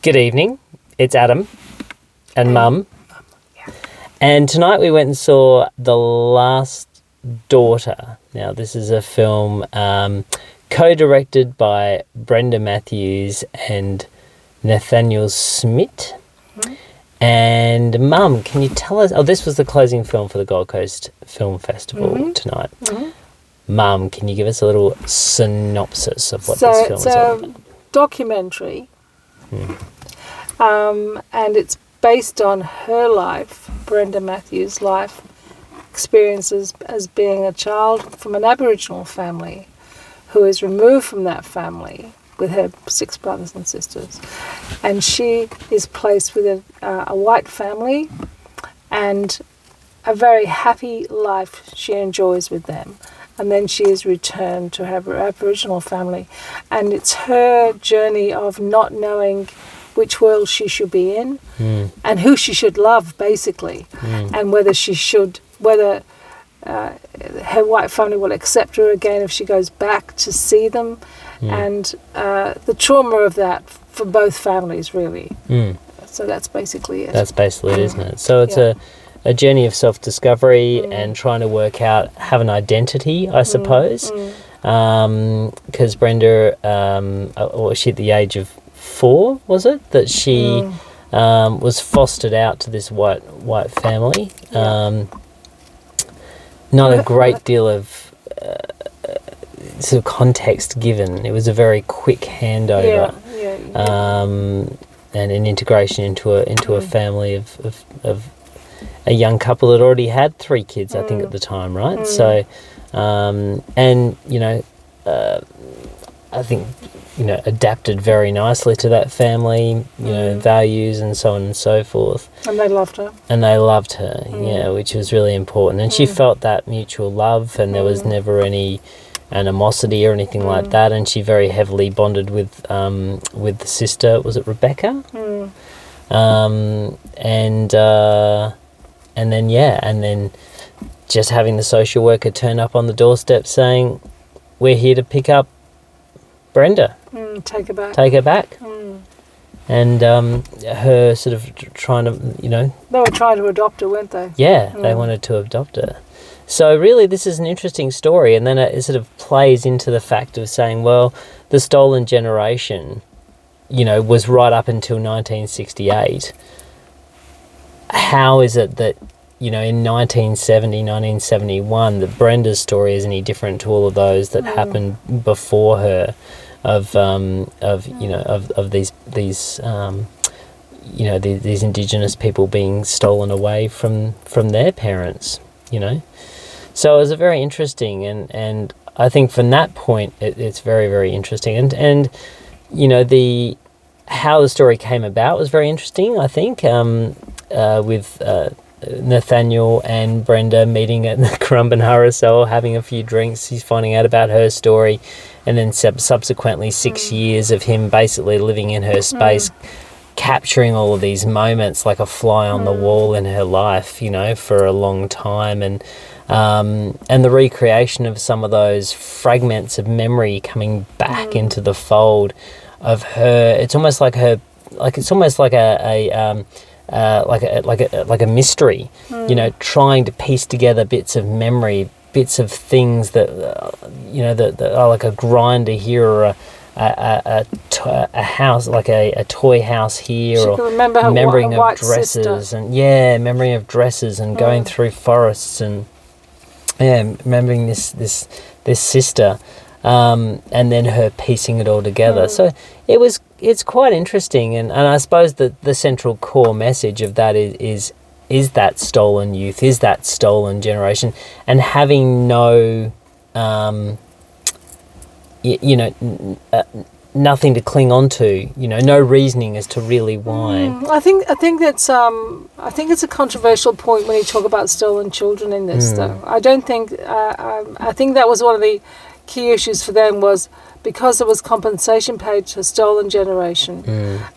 Good evening. It's Adam and Mum. Yeah. And tonight we went and saw The Last Daughter. Now, this is a film co-directed by Brenda Matthews and Nathaniel Smith. Mm-hmm. And Mum, can you tell us... Oh, this was the closing film for the Gold Coast Film Festival tonight. Mm-hmm. Mum, can you give us a little synopsis of what this film is all about? Documentary, and it's based on her life, Brenda Matthews' life, experiences as being a child from an Aboriginal family who is removed from that family with her 6 brothers and sisters, and she is placed with a white family and a very happy life she enjoys with them. And then she is returned to her Aboriginal family. And it's her journey of not knowing which world she should be in and who she should love, basically. And whether her white family will accept her again if she goes back to see them. And the trauma of that for both families, really. So that's basically it. That's basically it, isn't it? So it's a journey of self-discovery and trying to have an identity, I suppose. Because Brenda, was she at the age of 4, was it? That she was fostered out to this white family. Not a great deal of sort of context given. It was a very quick handover. And an integration into a family of a young couple that already had 3 kids, I think, at the time, right? So, and, I think, adapted very nicely to that family, values and so on and so forth. And they loved her. Which was really important. And she felt that mutual love, and there was never any animosity or anything like that. And she very heavily bonded with the sister. Was it Rebecca? And then just having the social worker turn up on the doorstep saying, "We're here to pick up Brenda. Take her back." Take her back. And her sort of trying to, They were trying to adopt her, weren't they? Yeah, they wanted to adopt her. So really this is an interesting story, and then it sort of plays into the fact of saying, well, the stolen generation, was right up until 1968. How is it that, in 1970, 1971, that Brenda's story is any different to all of those that happened before her, of these Indigenous people being stolen away from their parents, So it was a very interesting, and I think from that point it's very, very interesting, and how the story came about was very interesting, I think, with Nathaniel and Brenda meeting at the Currumbin Cell, having a few drinks. He's finding out about her story, and then subsequently 6 years of him basically living in her space, capturing all of these moments like a fly on the wall in her life, for a long time, and the recreation of some of those fragments of memory coming back into the fold of her. It's almost like a mystery, trying to piece together bits of memory, bits of things that that are like a grinder here, or a house, like a toy house here, she or remembering of dresses, memory of dresses, and going through forests, and remembering this sister, and then her piecing it all together. So it's quite interesting, and I suppose that the central core message of that is that stolen youth, is that stolen generation, and having no nothing to cling on to, no reasoning as to really why. I think it's a controversial point when you talk about stolen children in this, though. I don't think I think that was one of the key issues for them, was because there was compensation paid to a stolen generation,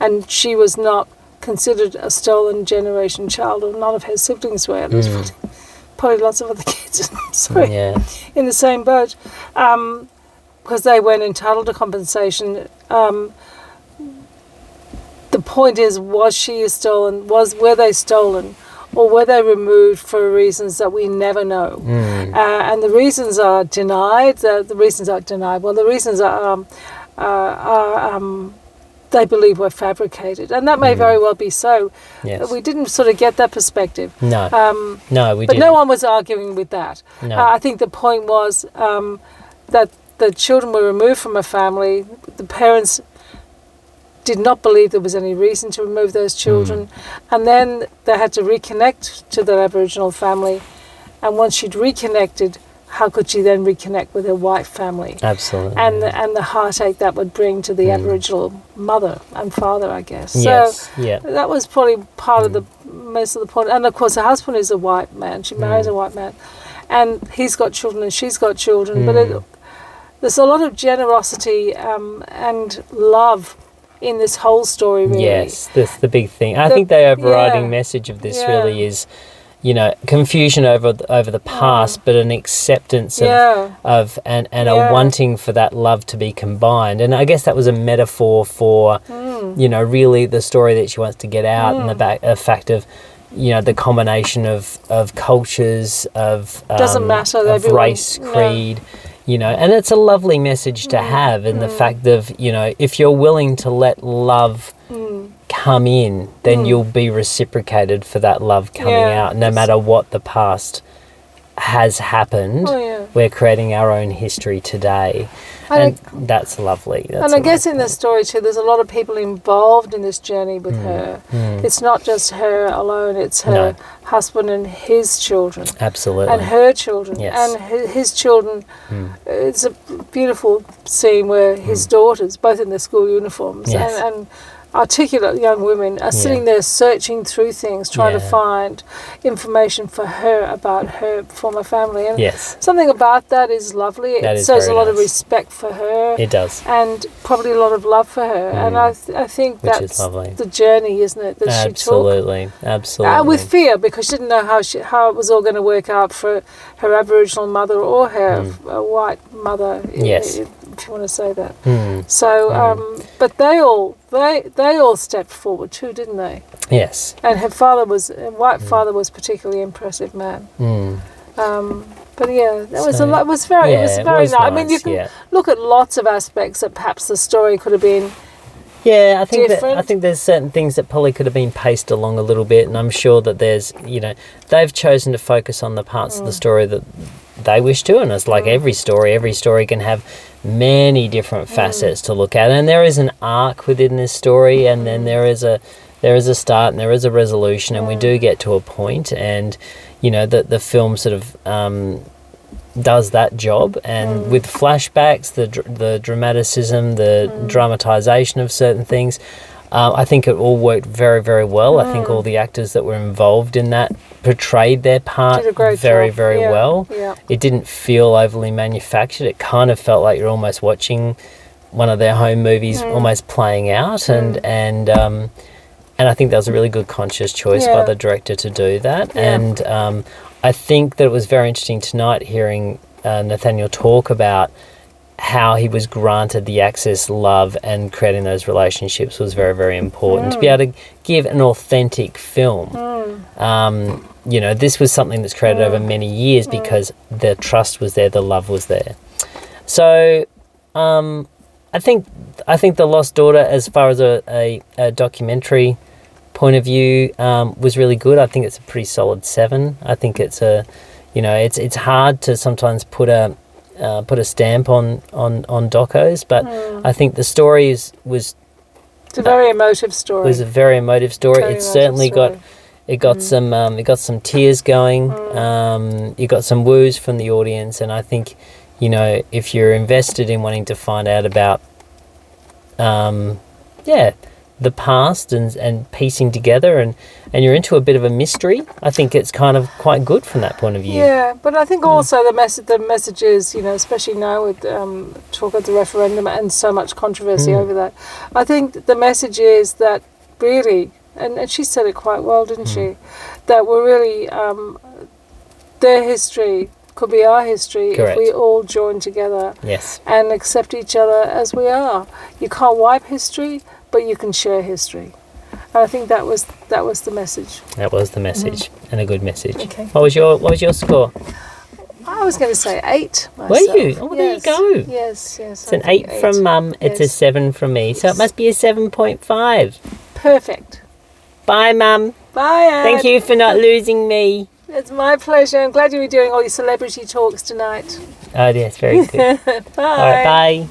and she was not considered a stolen generation child, or none of her siblings were. There's probably lots of other kids in the same boat, because they weren't entitled to compensation. The the point is, was she stolen? Were they stolen, or were they removed for reasons that we never know? And the reasons are denied. The reasons are denied. Well, the reasons are they believe were fabricated, and that may very well be so. Yes. We didn't sort of get that perspective. No. No, we But didn't. no one was arguing with that. No. I think the point was that the children were removed from a family. The parents did not believe there was any reason to remove those children. And then they had to reconnect to their Aboriginal family. And once she'd reconnected, how could she then reconnect with her white family? Absolutely. And the heartache that would bring to the Aboriginal mother and father, I guess. Yes, So yeah. that was probably part of the most of the point. And of course, her husband is a white man. She marries a white man, and he's got children and she's got children. But there's a lot of generosity and love in this whole story, really. Yes, that's the big thing. I think the overriding yeah. message of this Yeah. really is, you know, confusion over the past, but an acceptance of and a wanting for that love to be combined. And I guess that was a metaphor for, you know, really the story that she wants to get out, and the fact of, you know, the combination of cultures, of Doesn't matter, of everyone- race, creed. You know, and it's a lovely message to have, and the fact of, you know, if you're willing to let love come in, then you'll be reciprocated for that love coming out, no matter what the past has happened. Oh, yeah. We're creating our own history today, and that's lovely. That's And I a guess lovely in this story too, there's a lot of people involved in this journey with her. It's not just her alone, it's her husband and his children. Absolutely. And her children. Yes. And his children. It's a beautiful scene where his daughters, both in their school uniforms, Yes. and articulate young women are sitting there searching through things, trying to find information for her about her former family. And something about that is lovely. It shows a lot of respect for her. It does. And probably a lot of love for her. And I think Which that's is lovely. the journey, isn't it, that she took? Absolutely. With fear, because she didn't know how it was all going to work out for her Aboriginal mother or her white mother, Yes. if you want to say that. So, but they all stepped forward too, didn't they? Yes. And her white father was particularly impressive man. But yeah, that was a lot. It was very nice. I mean, you can look at lots of aspects that perhaps the story could have been. Yeah, I think different. there's certain things that probably could have been paced along a little bit, and I'm sure that there's, you know, they've chosen to focus on the parts of the story that they wish to, and it's like every story can have many different facets to look at, and there is an arc within this story, and then there is a start and there is a resolution, and we do get to a point, and you know the film sort of does that job, and with flashbacks, the dramaticism, the dramatization of certain things, I think it all worked very, very well. I think all the actors that were involved in that portrayed their part very, very well. Yeah. It didn't feel overly manufactured. It kind of felt like you're almost watching one of their home movies almost playing out, and I think that was a really good conscious choice by the director to do that. And I think that it was very interesting tonight hearing Nathaniel talk about how he was granted the access, love, and creating those relationships was very, very important. To be able to give an authentic film. You know, this was something that's created over many years because the trust was there, the love was there. So I think The Lost Daughter, as far as a documentary point of view, was really good. I think it's a pretty solid 7. I think it's it's hard to sometimes put a stamp on docos, but I think the story was It's a very emotive story. was a very emotive story. Very It emotive certainly story. got some tears going. You got some woos from the audience, and I think, you know, if you're invested in wanting to find out about the past and piecing together, and you're into a bit of a mystery, I think it's kind of quite good from that point of view. Yeah, but I think also the message is, you know, especially now with talk of the referendum and so much controversy over that, I think the message is that really, and she said it quite well, didn't she, that we're really, their history could be our history. Correct. If we all join together Yes. and accept each other as we are. You can't wipe history, but you can share history. And I think that was the message. That was the message, and a good message. Okay. What was your score? I was going to say 8 myself. Were you? Oh, there you go. Yes. It's an 8 from Mum. It's a Yes. 7 from me. So it Yes. must be a 7.5. Perfect. Bye, Mum. Bye, Anne. Thank you for not losing me. It's my pleasure. I'm glad you were doing all your celebrity talks tonight. Oh, yes, very good. Bye. All right, bye.